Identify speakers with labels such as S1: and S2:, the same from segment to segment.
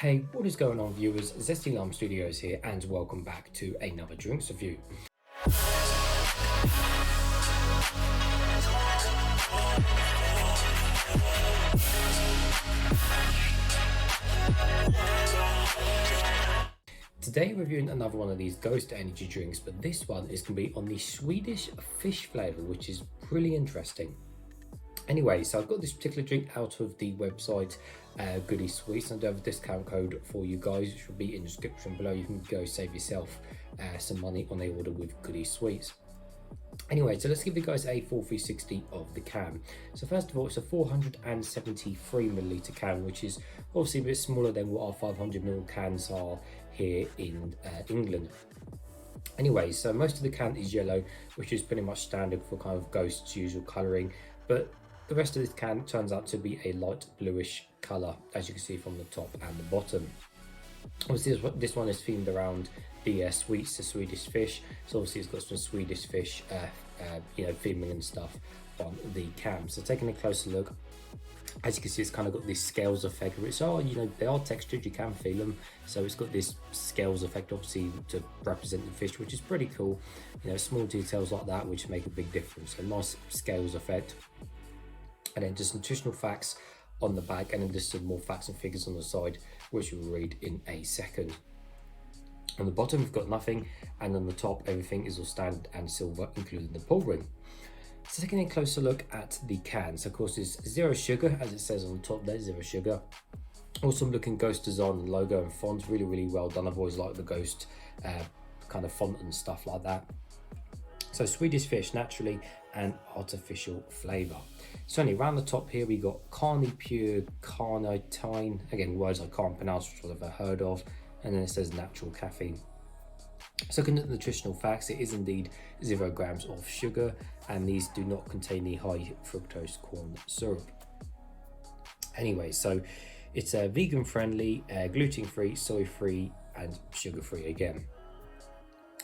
S1: Hey, what is going on, viewers? Zesty Lime Studios here, and welcome back to another drinks review. Today, reviewing another one of these Ghost energy drinks, but this one is going to be on the Swedish fish flavour, which is really interesting. Anyway, so I've got this particular drink out of the website Goody Sweets. I do have a discount code for you guys, which will be in the description below. You can go save yourself some money on a order with Goody Sweets. Anyway, so let's give you guys a full 360 of the can. So first of all, it's a 473ml can, which is obviously a bit smaller than what our 500ml cans are here in England. Anyway, so most of the can is yellow, which is pretty much standard for kind of Ghost's usual colouring, but the rest of this can turns out to be a light bluish colour, as you can see from the top and the bottom. Obviously, this one is themed around the sweets, the Swedish fish. So obviously, it's got some Swedish fish, theming and stuff on the can. So taking a closer look, as you can see, it's kind of got this scales effect, which are, they are textured, you can feel them. So it's got this scales effect, obviously, to represent the fish, which is pretty cool. Small details like that, which make a big difference. So nice scales effect. And then just nutritional facts on the back, and then just some more facts and figures on the side, which we'll read in a second. On the bottom, we've got nothing, and on the top, everything is all standard and silver, including the pull ring. So taking a closer look at the can, so of course it's zero sugar, as it says on the top there, zero sugar. Awesome looking Ghost design and logo and font, really well done. I've always liked the Ghost kind of font and stuff like that. So Swedish fish, naturally and artificial flavour. So anyway, around the top here we got Carni Pure Carnitine, again words I can't pronounce, which I've never heard of, and then it says natural caffeine. So looking at the nutritional facts, it is indeed 0 grams of sugar, and these do not contain the high fructose corn syrup. Anyway, so it's vegan friendly, gluten free, soy free, and sugar free again.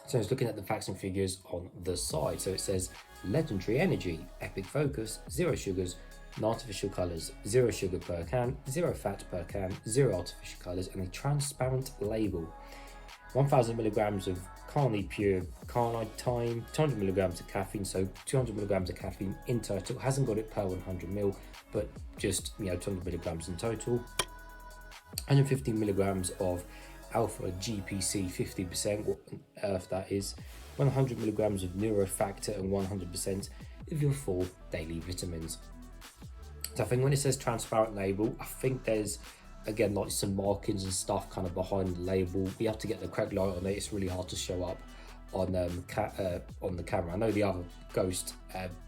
S1: So it's looking at the facts and figures on the side. So it says legendary energy, epic focus, 0 sugars, no artificial colours, 0 sugar per can, 0 fat per can, 0 artificial colours, and a transparent label. 1000 milligrams of Carni Pure Carnitine, 200 milligrams of caffeine, so 200 milligrams of caffeine in total. Hasn't got it per 100 ml, but just 200 milligrams in total. 115 milligrams of alpha GPC 50%, what on earth that is, 100 milligrams of neurofactor, and 100% of your 4 daily vitamins. So I think when it says transparent label, I think there's again like some markings and stuff kind of behind the label. We have to get the correct light on it. It's really hard to show up on the camera. I know the other Ghost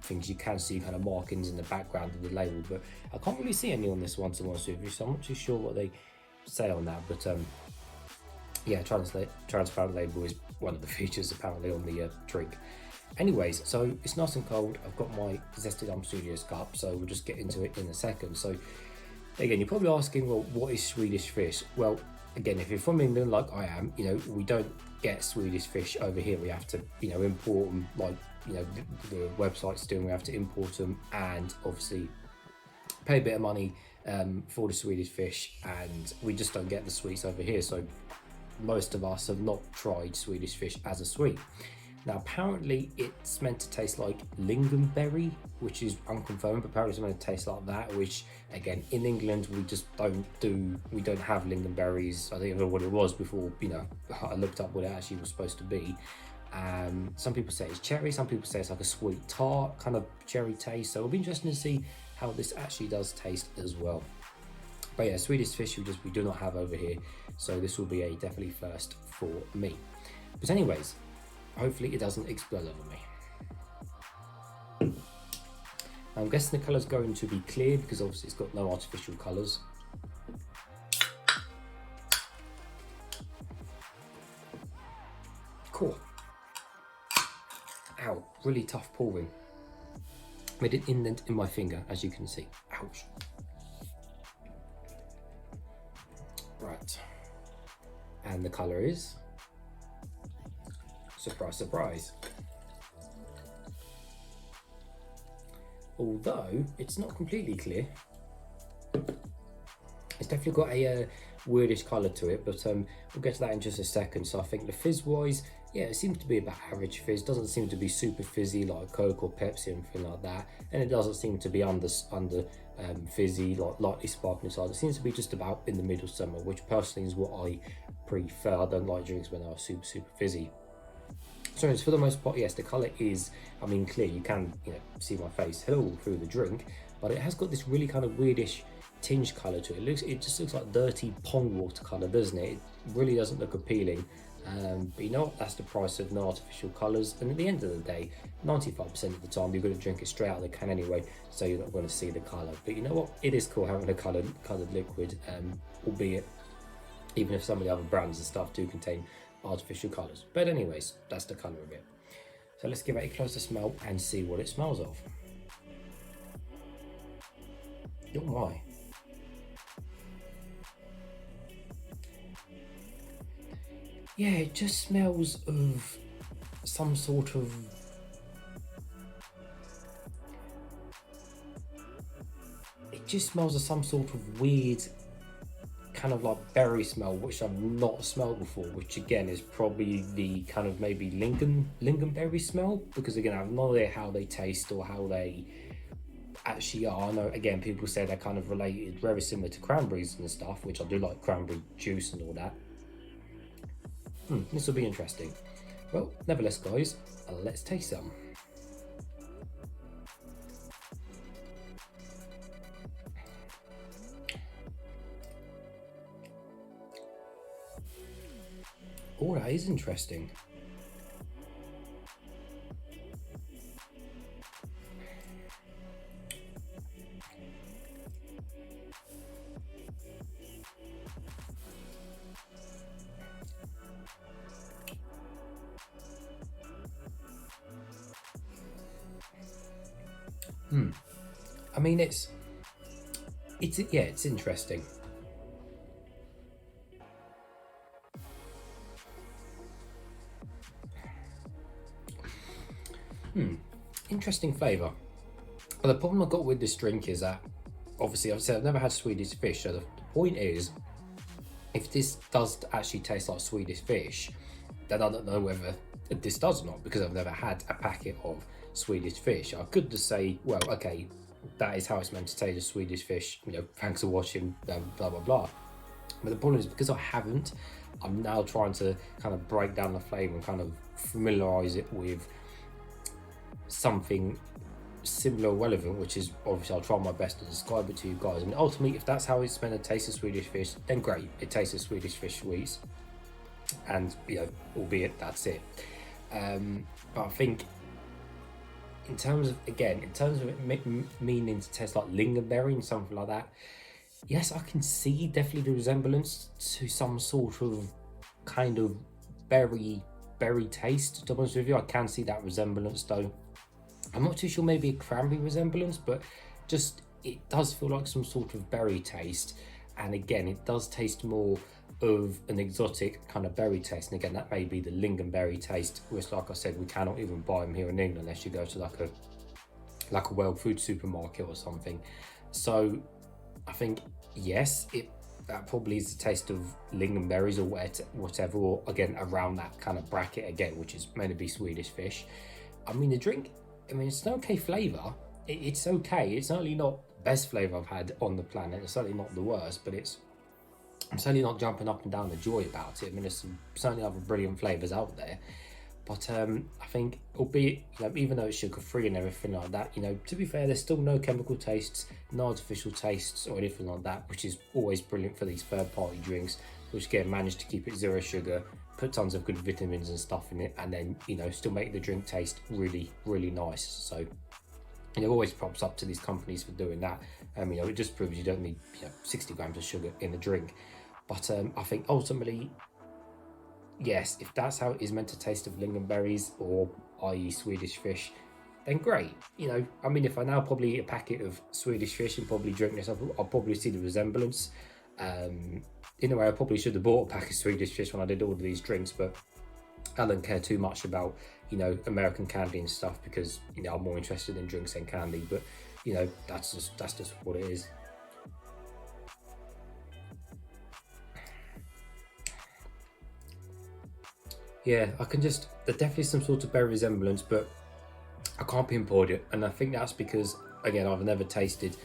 S1: things you can see kind of markings in the background of the label, but I can't really see any on this one, to be honest with you, so I'm not too sure what they say on that. But yeah, transparent label is one of the features apparently on the drink. Anyways, so it's nice and cold. I've got my Zesty Lime Studios cup, so we'll just get into it in a second. So again, you're probably asking, well, what is Swedish fish? Well, again, if you're from England like I am, we don't get Swedish fish over here. We have to, import them, like, the website's doing. We have to import them and obviously pay a bit of money for the Swedish fish, and we just don't get the sweets over here. So most of us have not tried Swedish fish as a sweet. Now, apparently it's meant to taste like lingonberry, which is unconfirmed, but apparently it's meant to taste like that, which again, in England, we just we don't have lingonberries. I don't know what it was before, I looked up what it actually was supposed to be. Some people say it's cherry, some people say it's like a sweet tart kind of cherry taste. So it'll be interesting to see how this actually does taste as well. But yeah, Swedish fish we do not have over here, so this will be a definitely first for me. But anyways, hopefully it doesn't explode over me. I'm guessing the colour's going to be clear because obviously it's got no artificial colours. Cool. Ow, really tough pouring. Made an indent in my finger, as you can see. Ouch. Right. And the colour is, surprise, surprise. Although it's not completely clear, it's definitely got a weirdish colour to it, but we'll get to that in just a second. So I think the fizz wise, yeah, it seems to be about average fizz. Doesn't seem to be super fizzy like Coke or Pepsi or anything like that, and it doesn't seem to be under fizzy, like lightly sparkling side. It seems to be just about in the middle somewhere, which personally is what I prefer. I don't like drinks when they are super fizzy. So for the most part, yes, the colour is, I mean, clear. You can, see my face hello through the drink, but it has got this really kind of weirdish tinge colour to it. It just looks like dirty pond water colour, doesn't it? It really doesn't look appealing. But you know what? That's the price of no artificial colours. And at the end of the day, 95% of the time you're going to drink it straight out of the can anyway, so you're not going to see the colour. But you know what? It is cool having a coloured liquid, albeit even if some of the other brands and stuff do contain artificial colours. But anyways, that's the colour of it. So let's give it a closer smell and see what it smells of. Oh my. Yeah, it just smells of some sort of weird kind of like berry smell, which I've not smelled before, which again is probably the kind of maybe lingonberry smell, because again I have no idea how they taste or how they actually are. I know again people say they're kind of related, very similar to cranberries and stuff, which I do like cranberry juice and all that. This will be interesting. Well, nevertheless guys, let's taste some. Oh, that is interesting. I mean, it's interesting. Interesting flavour. But the problem I've got with this drink is that, obviously, I've never had Swedish fish, so the point is, if this does actually taste like Swedish fish, then I don't know whether this does or not, because I've never had a packet of Swedish fish. I could just say, well, okay, that is how it's meant to taste, a Swedish fish, thanks for watching, blah, blah, blah. But the problem is, because I haven't, I'm now trying to kind of break down the flavour and kind of familiarise it with something similar or relevant, which is obviously I'll try my best to describe it to you guys. And ultimately, if that's how it's meant to taste a Swedish fish, then great, it tastes a Swedish fish sweets, and albeit that's it. But I think in terms of it meaning to taste like lingonberry and something like that, yes, I can see definitely the resemblance to some sort of kind of berry taste. To be honest with you, I can see that resemblance though. I'm not too sure, maybe a cranberry resemblance, but just it does feel like some sort of berry taste. And again, it does taste more of an exotic kind of berry taste. And again, that may be the lingonberry taste, which, like I said, we cannot even buy them here in England unless you go to like a World Food supermarket or something. So I think yes, that probably is the taste of lingonberries or whatever, or again around that kind of bracket again, which is meant to be Swedish fish. I mean, the drink, it's an okay flavour. It's okay. It's certainly not the best flavour I've had on the planet. It's certainly not the worst, but I'm certainly not jumping up and down the joy about it. There's certainly other brilliant flavours out there. But I think, albeit, even though it's sugar-free and everything like that, to be fair, there's still no chemical tastes, no artificial tastes or anything like that, which is always brilliant for these third-party drinks, which again manage to keep it zero sugar, put tons of good vitamins and stuff in it, and then, still make the drink taste really, really nice. So, always props up to these companies for doing that. It just proves you don't need 60 grams of sugar in the drink. But I think ultimately, yes, if that's how it is meant to taste of lingonberries, or i.e. Swedish fish, then great. If I now probably eat a packet of Swedish fish and probably drink this, I'll probably see the resemblance. In a way, I probably should have bought a pack of Swedish fish when I did all of these drinks, but I don't care too much about, American candy and stuff, because, I'm more interested in drinks than candy. But, that's just what it is. Yeah, there's definitely some sort of berry resemblance, but I can't pinpoint it. And I think that's because, again, I've never tasted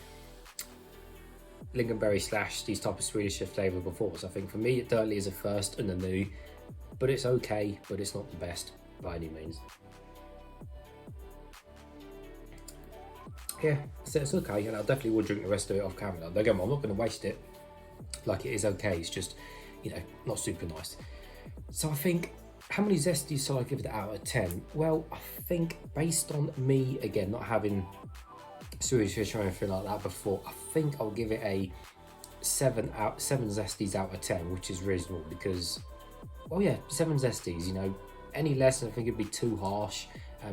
S1: lingonberry slash these type of Swedish flavour before. So I think for me, it certainly is a first and a new, but it's okay, but it's not the best by any means. Yeah, so it's okay, and I definitely will drink the rest of it off camera. Don't get me wrong, I'm not going to waste it. Like, it is okay, it's just, not super nice. So I think, how many zesties shall I give it out of 10? Well, I think based on me, again, not having Swedish fish or anything like that before, I think I'll give it a 7 zesties out of 10, which is reasonable because, well, yeah, 7 zesties, any less I think it'd be too harsh,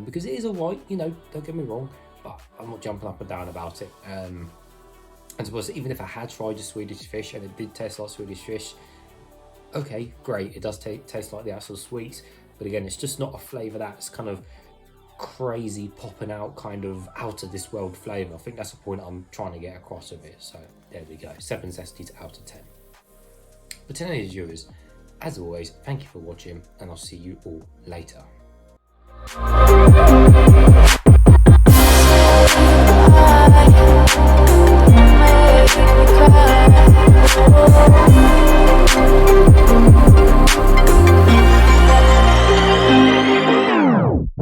S1: because it is alright, don't get me wrong, but I'm not jumping up and down about it. And suppose even if I had tried a Swedish fish and it did taste like Swedish fish, okay, great, it does taste like the actual sweets, but again, it's just not a flavour that's kind of crazy popping out, kind of out of this world flavour. I think that's the point I'm trying to get across of it. So there we go, 7 zesties out of 10. But to any viewers, as always, thank you for watching, and I'll see you all later.